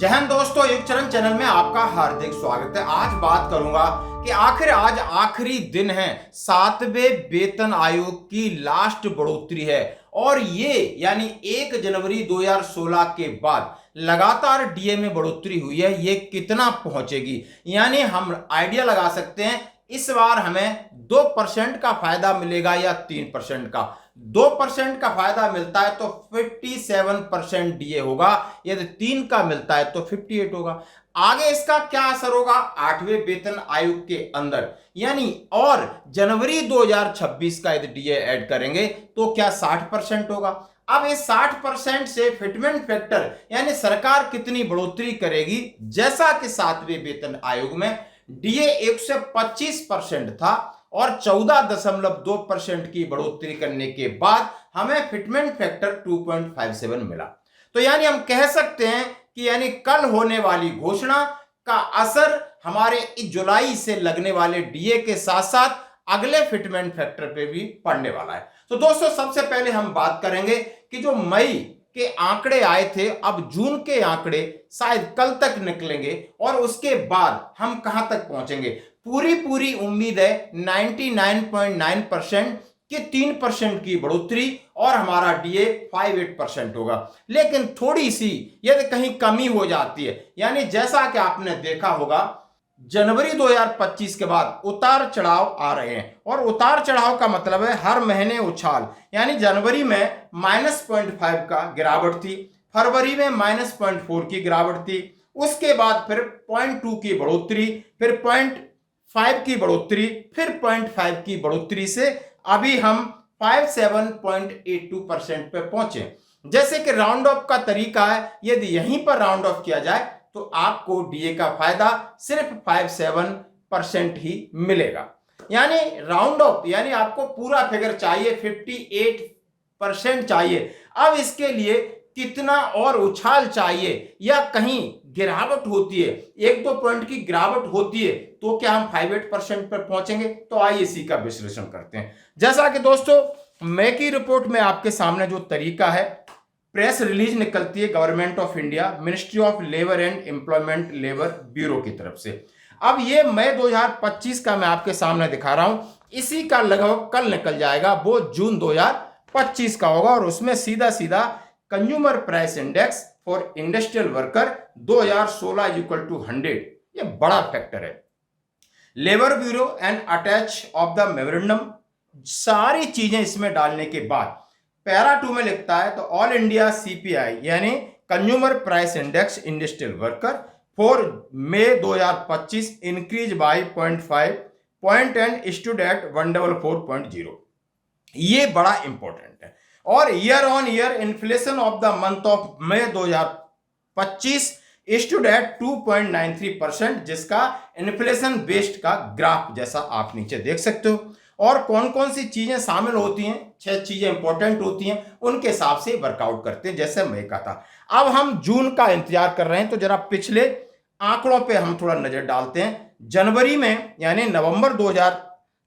जय हिंद दोस्तों, युग चरण चैनल में आपका हार्दिक स्वागत है। आज बात करूंगा कि आज आखिरी दिन है, 7वें वेतन आयोग की लास्ट बढ़ोतरी है और ये यानी 1 जनवरी 2016 के बाद लगातार डीए में बढ़ोतरी हुई है। ये कितना पहुंचेगी, यानी हम आइडिया लगा सकते हैं इस बार हमें 2% का फायदा मिलेगा या 3% का। 2% का फायदा मिलता है तो 57% डीए होगा, यदि 3 का मिलता है तो 58 होगा। आगे इसका क्या असर होगा 8वें वेतन आयोग के अंदर, यानी और जनवरी 2026 का यदि डीए ऐड करेंगे तो क्या 60% होगा। अब इस 60% से फिटमेंट फैक्टर यानी सरकार कितनी बढ़ोतरी करेगी, जैसा कि 7वें वेतन आयोग में डीए 125% था और 14.2% की बढ़ोतरी करने के बाद हमें फिटमेंट फैक्टर 2.57 मिला। तो यानी हम कह सकते हैं कि यानी कल होने वाली घोषणा का असर हमारे जुलाई से लगने वाले डीए के साथ साथ अगले फिटमेंट फैक्टर पे भी पड़ने वाला है। तो दोस्तों, सबसे पहले हम बात करेंगे कि जो मई के आंकड़े आए थे, अब जून के आंकड़े शायद कल तक निकलेंगे और उसके बाद हम कहां तक पहुंचेंगे। पूरी उम्मीद है 99.9% कि 3% की बढ़ोतरी और हमारा डीए 58% होगा। लेकिन थोड़ी सी यदि कहीं कमी हो जाती है, यानी जैसा कि आपने देखा होगा जनवरी 2025 के बाद उतार चढ़ाव आ रहे हैं और उतार चढ़ाव का मतलब है हर महीने उछाल, यानी जनवरी में -0.5 का गिरावट थी, फरवरी में -0.4 की गिरावट थी, उसके बाद फिर 0.2 की बढ़ोतरी, फिर 0.5 की बढ़ोतरी, फिर 0.5 की बढ़ोतरी से अभी हम 57.82% पे पहुंचे। जैसे कि राउंड ऑफ का तरीका है, यदि यहीं पर राउंड ऑफ किया जाए तो आपको डीए का फायदा सिर्फ 57% ही मिलेगा। यानी राउंड ऑफ यानी आपको पूरा फिगर चाहिए, 58% चाहिए। अब इसके लिए कितना और उछाल चाहिए या कहीं गिरावट होती है, 1-2 पॉइंट की गिरावट होती है तो क्या हम 58% पर पहुंचेंगे। तो आइए इसी का विश्लेषण करते हैं। जैसा कि दोस्तों मई की रिपोर्ट में आपके सामने जो तरीका है, प्रेस रिलीज निकलती है government of India, ministry of labour and employment labour bureau की तरफ से। अब ये मई 2025 का मैं आपके सामने दिखा रहा हूं, इसी का लगभग कल निकल जाएगा, वो जून 2025 का होगा और उसमें सीधा consumer price index for industrial worker 2016 = 100, ये बड़ा फैक्टर है। Labour bureau and attach of the memorandum, सारी चीजें इसमें डालने के बाद पैरा 2 में लिखता है तो ऑल इंडिया सीपीआई यानी consumer price index industrial worker for May 2025 increase by 0.5 point and stood at 144.0। ये बड़ा इंपॉर्टेंट है। और year on year inflation of the month of May 2025 stood at 2.93%, जिसका इन्फ्लेशन बेस्ड का ग्राफ जैसा आप नीचे देख सकते हो। और कौन कौन सी चीजें शामिल होती हैं, 6 चीजें इंपॉर्टेंट होती हैं, उनके हिसाब से वर्कआउट करते हैं जैसे मैं कहा था। अब हम जून का इंतजार कर रहे हैं तो जरा पिछले आंकड़ों पे हम थोड़ा नजर डालते हैं। जनवरी में यानी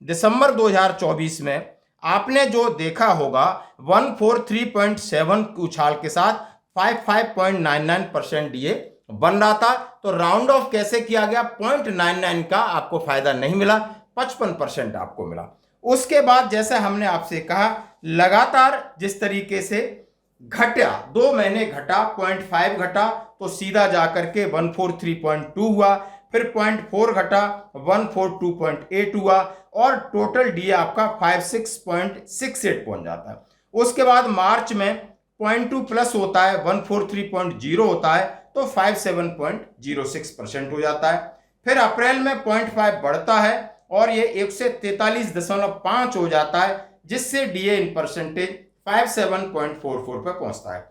दिसंबर 2024 में आपने जो देखा होगा 143.7 उछाल के साथ 55.99% डीए बन रहा था। तो राउंड ऑफ कैसे किया गया, 0.99 का आपको फायदा नहीं मिला, 55% आपको मिला। उसके बाद जैसे हमने आपसे कहा लगातार जिस तरीके से घटा, 2 महीने घटा, 0.5 घटा तो सीधा जाकर के 143.2 हुआ, फिर 0.4 घटा 142.8 हुआ और टोटल डी आपका 56.68 पहुंच जाता है। उसके बाद मार्च में 0.2 प्लस होता है, 143.0 होता है तो 57.06% हो जाता है। फिर अप्रैल में 0.5 बढ़ता है और ये 143.5 हो जाता है, जिससे डीए इन परसेंटेज 57.44 पे पहुंचता है।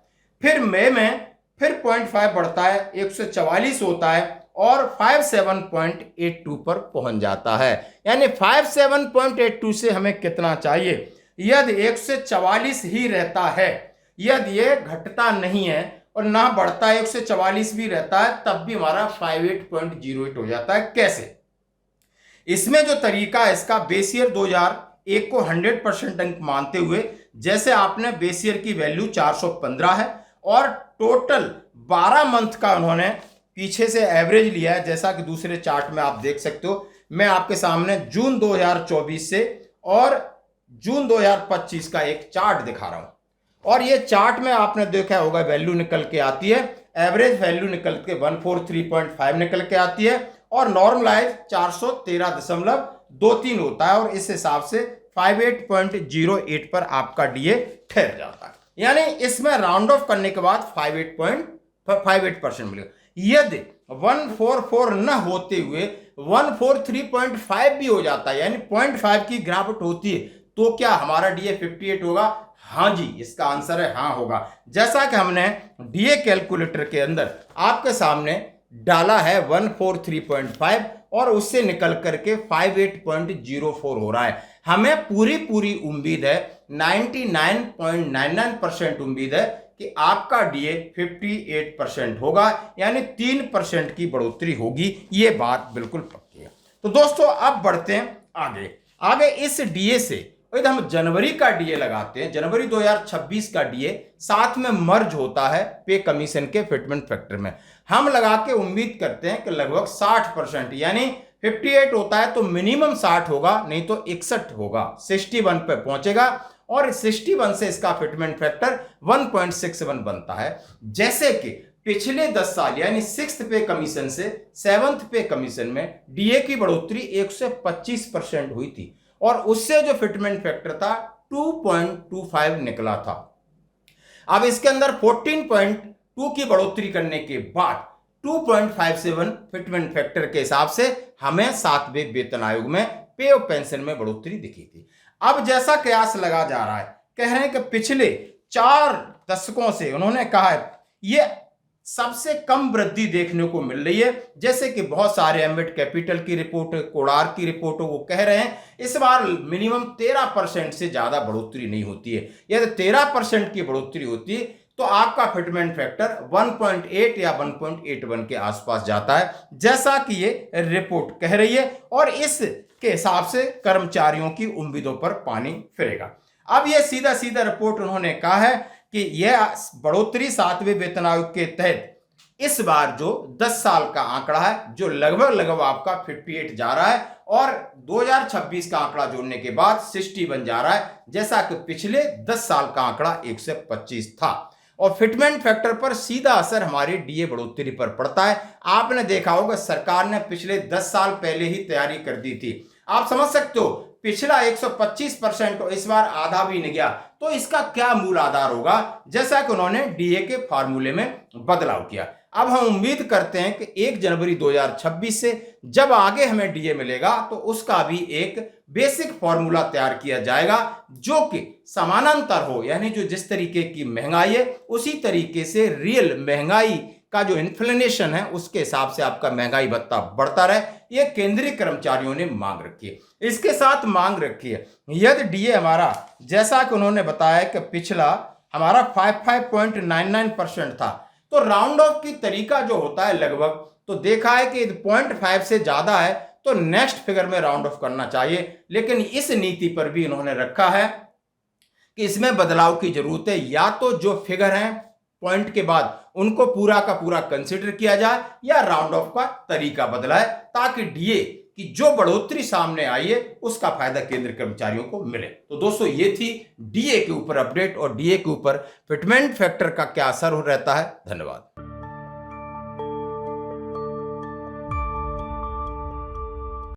फिर मई में फिर 0.5 बढ़ता है, 144 होता है और 57.82 पर पहुंच जाता है। यानी 57.82 से हमें कितना चाहिए, यदि 144 ही रहता है, यदि ये घटता नहीं है और ना बढ़ता है, 144 भी रहता है, तब भी हमारा 58.08 हो जाता है। कैसे, इसमें जो तरीका है इसका बेस ईयर 2001 को 100% अंक मानते हुए, जैसे आपने बेस ईयर की वैल्यू 415 है और टोटल 12 मंथ का उन्होंने पीछे से एवरेज लिया है, जैसा कि दूसरे चार्ट में आप देख सकते हो। मैं आपके सामने जून 2024 से और जून 2025 का एक चार्ट दिखा रहा हूं, और ये चार्ट में आपने देखा होगा वैल्यू निकल के आती है, एवरेज वैल्यू निकल के 143.5 निकल के आती है, और नॉर्मलाइज 413.23 होता है, और इस हिसाब से 58.08 पर आपका डीए ठहर जाता है। यानी इसमें राउंड ऑफ करने के बाद 58% मिलेगा। यदि 144 न होते हुए 143.5 भी हो जाता है, यानी 0.5 की गिरावट होती है, तो क्या हमारा डीए 58 होगा? हाँ जी, इसका आंसर है हाँ होगा। जैसा कि हमने डीए कैलकुलेटर के अंदर आपके सामने डाला है 143.5 और उससे निकल करके 58.04 हो रहा है। हमें पूरी उम्मीद है, 99.99% उम्मीद है कि आपका डीए 58% होगा, यानी 3% की बढ़ोतरी होगी। ये बात बिल्कुल पक्की है। तो दोस्तों अब बढ़ते हैं आगे इस डीए से यदि हम जनवरी का डीए लगाते हैं, जनवरी 2026 का डीए साथ में मर्ज होता है पे कमीशन के फिटमेंट फैक्टर में, हम लगा के उम्मीद करते हैं कि लगभग 60%, यानी 58 होता है तो मिनिमम 60 होगा, नहीं तो 61 होगा, 61 पे पहुंचेगा, और 61 से इसका फिटमेंट फैक्टर 1.61 बनता है। जैसे कि पिछले 10 साल यानी 6th पे कमीशन से 7th पे कमीशन में डीए की बढ़ोतरी 125% हुई थी, और उससे जो फिटमेंट फैक्टर था 2.25 निकला था। अब इसके अंदर 14.2 की बढ़ोतरी करने के बाद 2.57 फिटमेंट फैक्टर के हिसाब से हमें 7वें वेतन आयोग में पे और पेंशन में बढ़ोतरी दिखी थी। अब जैसा कयास लगा जा रहा है, कह रहे हैं कि पिछले 4 दशकों से उन्होंने कहा है ये सबसे कम वृद्धि देखने को मिल रही है। जैसे कि बहुत सारे एम्बिट कैपिटल की रिपोर्ट, कोडार की रिपोर्ट, वो कह रहे हैं इस बार मिनिमम 13% से ज्यादा बढ़ोतरी नहीं होती है। यदि 13% की बढ़ोतरी होती है तो आपका फिटमेंट फैक्टर 1.8 या 1.81 के आसपास जाता है, जैसा कि ये रिपोर्ट कह रही है, और इसके हिसाब से कर्मचारियों की उम्मीदों पर पानी फिरेगा। अब ये सीधा रिपोर्ट उन्होंने कहा है कि यह बढ़ोतरी 7वें वेतन आयोग के तहत इस बार जो 10 साल का आंकड़ा है, जो लगभग आपका 58 जा रहा है, और 2026 का आंकड़ा जोड़ने के बाद 60 बन जा रहा है, जैसा कि पिछले 10 साल का आंकड़ा 125 था। और फिटमेंट फैक्टर पर सीधा असर हमारी डीए बढ़ोतरी पर पड़ता है। आपने देखा होगा सरकार ने पिछले 10 साल पहले ही तैयारी कर दी थी। आप समझ सकते हो पिछला 125% और इस बार आधा भी नहीं गया, तो इसका क्या मूल आधार होगा, जैसा कि उन्होंने डीए के फार्मूले में बदलाव किया। अब हम उम्मीद करते हैं कि 1 जनवरी 2026 से जब आगे हमें डीए मिलेगा तो उसका भी एक बेसिक फॉर्मूला तैयार किया जाएगा जो कि समानांतर हो, यानी जो जिस तरीके की महंगाई है उसी तरीके से रियल महंगाई का जो इन्फ्लेशन है उसके हिसाब से आपका महंगाई भत्ता बढ़ता रहे। ये केंद्रीय कर्मचारियों ने मांग रखी है। इसके साथ मांग रखी है यदि डीए हमारा, जैसा कि उन्होंने बताया कि पिछला हमारा 55.99% था, तो राउंड ऑफ की तरीका जो होता है लगभग, तो देखा है कि 0.5 से ज्यादा है तो नेक्स्ट फिगर में राउंड ऑफ करना चाहिए। लेकिन इस नीति पर भी इन्होंने रखा है कि इसमें बदलाव की जरूरत है, या तो जो फिगर हैं पॉइंट के बाद उनको पूरा का पूरा कंसीडर किया जाए, या राउंड ऑफ का तरीका बदलाए, ताकि डीए की जो बढ़ोतरी सामने आई है उसका फायदा केंद्र कर्मचारियों को मिले। तो दोस्तों ये थी डीए के ऊपर अपडेट, और डीए के ऊपर फिटमेंट फैक्टर का क्या असर रहता है। धन्यवाद।